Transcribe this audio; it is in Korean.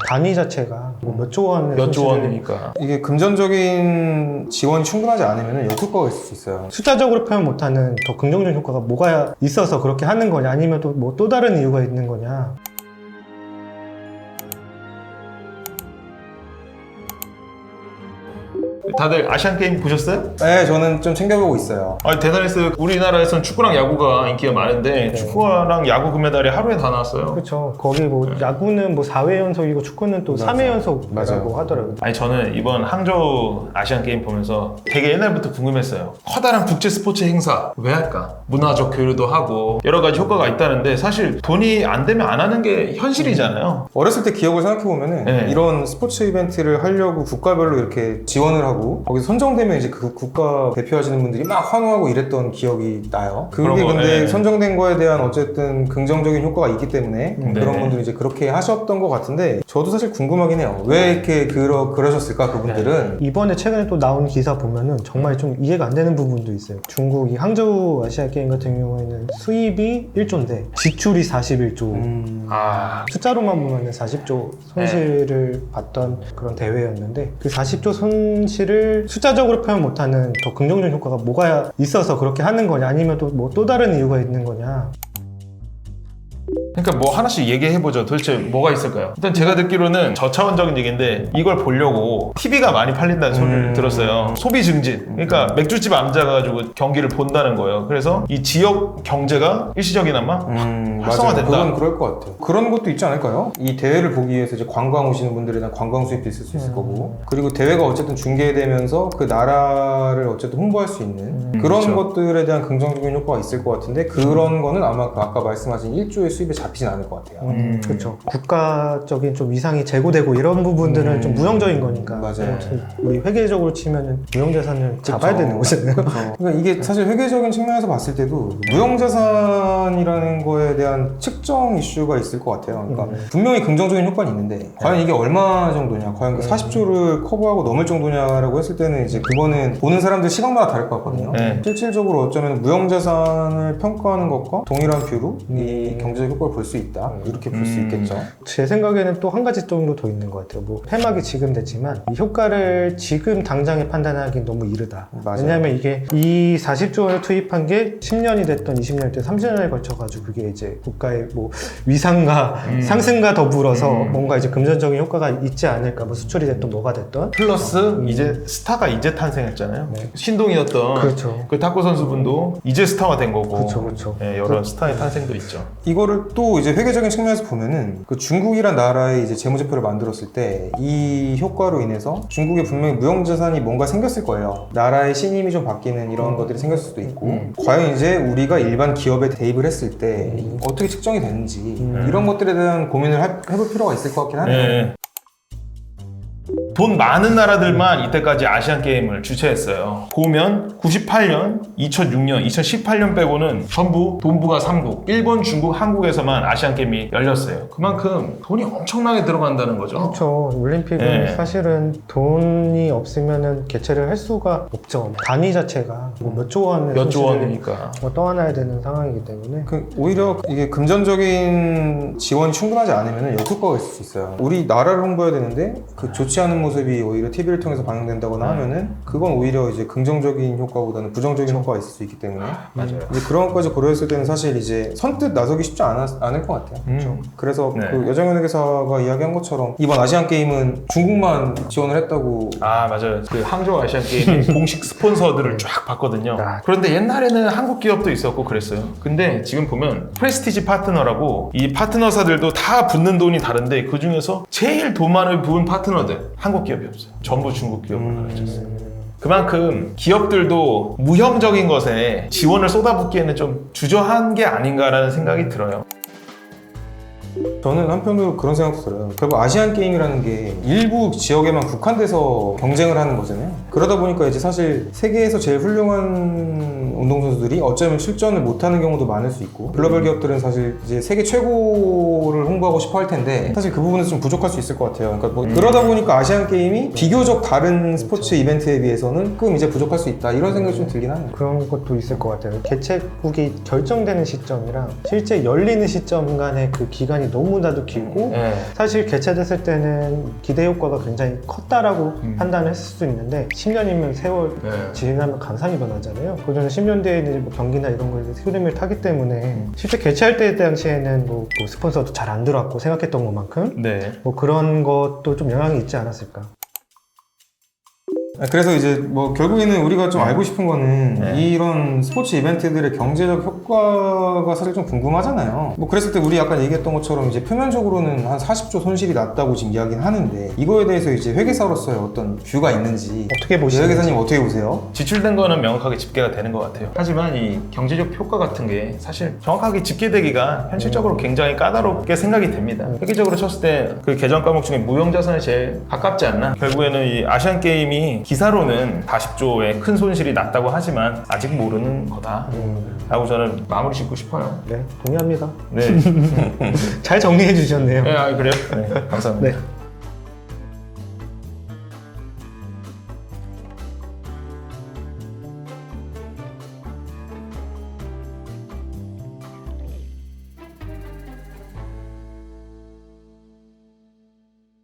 단위 자체가 뭐 몇 조 원의 몇 조 손실을 원이니까. 이게 금전적인 지원이 충분하지 않으면 역효과가 있을 수 있어요. 숫자적으로 표현 못하는 더 긍정적인 효과가 뭐가 있어서 그렇게 하는 거냐, 아니면 또 뭐 또 다른 이유가 있는 거냐. 다들 아시안 게임 보셨어요? 네, 저는 좀 챙겨보고 있어요. 아, 대단했어요. 우리나라에서는 축구랑 야구가 인기가 많은데 축구랑 야구 금메달이 하루에 다 나왔어요. 그렇죠. 거기 뭐 야구는 뭐 4회 연속이고 축구는 또 3회 연속이라고 맞아요. 하더라고요. 아니, 저는 이번 항저우 아시안 게임 보면서 되게 옛날부터 궁금했어요. 커다란 국제 스포츠 행사 왜 할까? 문화적 교류도 하고 여러 가지 효과가 있다는데 사실 돈이 안 되면 안 하는 게 현실이잖아요. 어렸을 때 기억을 생각해보면은 네. 이런 스포츠 이벤트를 하려고 국가별로 이렇게 지원을 하고 거기서 선정되면 이제 그 국가 대표하시는 분들이 막 환호하고 이랬던 기억이 나요. 그게 그런 거, 근데 네. 선정된 거에 대한 어쨌든 긍정적인 효과가 있기 때문에 네. 그런 분들이 이제 그렇게 하셨던 것 같은데 저도 사실 궁금하긴 해요. 왜 이렇게 그러셨을까 그분들은. 이번에 최근에 또 나온 기사 보면은 정말 좀 이해가 안 되는 부분도 있어요. 중국이 항저우 아시아 게임 같은 경우에는 수입이 1조인데 지출이 41조. 숫자로만 보면은 40조 손실을 봤던 그런 대회였는데 그 40조 손실을 숫자적으로 표현 못하는 더 긍정적인 효과가 뭐가 있어서 그렇게 하는 거냐, 아니면 또 뭐 또 다른 이유가 있는 거냐. 그러니까 뭐 하나씩 얘기해보죠. 도대체 뭐가 있을까요? 일단 제가 듣기로는 저차원적인 얘기인데 이걸 보려고 TV가 많이 팔린다는 소리를 들었어요. 소비 증진. 그러니까 맥주집 앉아가지고 경기를 본다는 거예요. 그래서 이 지역 경제가 일시적이나마 활성화된다. 그건 그럴 것 같아요. 그런 것도 있지 않을까요? 이 대회를 보기 위해서 이제 관광 오시는 분들에 대한 관광 수입도 있을 수 있을 거고, 그리고 대회가 어쨌든 중계되면서 그 나라를 어쨌든 홍보할 수 있는 그런 그렇죠. 것들에 대한 긍정적인 효과가 있을 것 같은데 그런 거는 아마 아까 말씀하신 1조의 수입에 잡히진 않을 것 같아요. 그렇죠. 국가적인 좀 위상이 제고되고 이런 부분들은 좀 무형적인 거니까. 맞아요. 우리 회계적으로 치면은 무형자산을 잡아야 되는 거잖아요. 그러니까 이게 사실 회계적인 측면에서 봤을 때도 무형자산이라는 거에 대한 측정 이슈가 있을 것 같아요. 그러니까 분명히 긍정적인 효과는 있는데 과연 이게 얼마 정도냐, 과연 그 40조를 커버하고 넘을 정도냐라고 했을 때는 이제 그거는 보는 사람들 시각마다 다를 것 같거든요. 실질적으로 어쩌면 무형자산을 평가하는 것과 동일한 뷰로 이 경제적 효과를 볼 수 있다, 이렇게 볼 수 있겠죠. 제 생각에는 또 한 가지 정도 더 있는 것 같아요. 뭐 폐막이 지금 됐지만 이 효과를 지금 당장에 판단하기는 너무 이르다. 맞아요. 왜냐하면 이게 이 40조 원을 투입한 게 10년이 됐던 20년 됐 30년에 걸쳐가지고 그게 이제 국가의 뭐 위상과 상승과 더불어서 뭔가 이제 금전적인 효과가 있지 않을까. 뭐 수출이 됐든 뭐가 됐든. 플러스 이제 스타가 이제 탄생했잖아요. 신동이었던 그렇죠. 그 탁구 선수분도 이제 스타가 된 거고. 그렇죠. 예, 여러 스타의 탄생도 있죠. 이거를 또 이제 회계적인 측면에서 보면은 그 중국이란 나라의 이제 재무제표를 만들었을 때 이 효과로 인해서 중국에 분명히 무형자산이 뭔가 생겼을 거예요. 나라의 신임이 좀 바뀌는 이런 것들이 생겼을 수도 있고, 과연 이제 우리가 일반 기업에 대입을 했을 때 어떻게 측정이 되는지 이런 것들에 대한 고민을 해볼 필요가 있을 것 같긴 하네요. 예. 돈 많은 나라들만 이때까지 아시안 게임을 주최했어요. 보면 98년, 2006년, 2018년 빼고는 전부 동북아 3국, 일본, 중국, 한국에서만 아시안 게임이 열렸어요. 그만큼 돈이 엄청나게 들어간다는 거죠. 그렇죠. 올림픽은 네. 사실은 돈이 없으면은 개최를 할 수가 없죠. 단위 자체가 뭐 몇 조 원의 몇 조 손실을 원이니까. 떠안아야 되는 상황이기 때문에. 오히려 이게 금전적인 지원이 충분하지 않으면 역효과가 있을 수 있어요. 우리 나라를 홍보해야 되는데 그 좋지 않은 모습이 오히려 TV를 통해서 반영된다거나 하면은 그건 오히려 이제 긍정적인 효과보다는 부정적인 효과가 있을 수 있기 때문에 맞아요. 이제 그런 것까지 고려했을 때는 사실 이제 선뜻 나서기 쉽지 않을 것 같아요. 그래서 네. 그 여정현 회계사가 이야기한 것처럼 이번 아시안 게임은 중국만 지원을 했다고. 아, 맞아요. 그 항저우 아시안 게임 공식 스폰서들을 쫙 봤거든요. 아. 그런데 옛날에는 한국 기업도 있었고 그랬어요. 근데 지금 보면 프레스티지 파트너라고 이 파트너사들도 다 붓는 돈이 다른데 그 중에서 제일 돈 많이 부은 파트너들 한국 기업이 없어요. 전부 중국 기업을 가르쳤어요. 그만큼 기업들도 무형적인 것에 지원을 쏟아붓기에는 좀 주저한 게 아닌가라는 생각이 들어요. 저는 한편으로 그런 생각도 들어요. 결국 아시안 게임이라는 게 일부 지역에만 국한돼서 경쟁을 하는 거잖아요. 그러다 보니까 이제 사실 세계에서 제일 훌륭한 운동선수들이 어쩌면 출전을 못하는 경우도 많을 수 있고, 글로벌 기업들은 사실 이제 세계 최고를 홍보하고 싶어 할 텐데 사실 그 부분에서 좀 부족할 수 있을 것 같아요. 그러니까 뭐 그러다 보니까 아시안 게임이 비교적 다른 스포츠 이벤트에 비해서는 조금 이제 부족할 수 있다, 이런 생각이 좀 들긴 하네요. 그런 것도 있을 것 같아요. 개최국이 결정되는 시점이랑 실제 열리는 시점 간의 그 기간이 기간이 너무나도 길고 네. 사실 개최됐을 때는 기대 효과가 굉장히 컸다라고 판단을 했을 수 있는데 10년이면 세월 네. 지나면 강산이 변하잖아요. 그전에 10년 뒤에는 뭐 경기나 이런 거에 흐름을 타기 때문에 실제 개최할 때 당시에는 뭐 스폰서도 잘 안 들어왔고 생각했던 것만큼 네. 뭐 그런 것도 좀 영향이 있지 않았을까. 그래서 이제 뭐 결국에는 우리가 좀 알고 싶은 거는 네. 이런 스포츠 이벤트들의 경제적 효과가 사실 좀 궁금하잖아요. 뭐 그랬을 때 우리 아까 얘기했던 것처럼 이제 표면적으로는 한 40조 손실이 났다고 지금 이야기는 하는데 이거에 대해서 이제 회계사로서의 어떤 뷰가 있는지 어떻게 보시는지. 회계사님 어떻게 보세요? 지출된 거는 명확하게 집계가 되는 것 같아요. 하지만 이 경제적 효과 같은 게 사실 정확하게 집계되기가 현실적으로 굉장히 까다롭게 생각이 됩니다. 회계적으로 쳤을 때 그 계정 과목 중에 무형자산이 제일 가깝지 않나? 결국에는 이 아시안 게임이 기사로는 40조의 큰 손실이 났다고 하지만 아직 모르는 거다라고 저는 마무리 짓고 싶어요. 네, 동의합니다. 네. 잘 정리해 주셨네요. 네, 그래요? 네, 감사합니다. 네.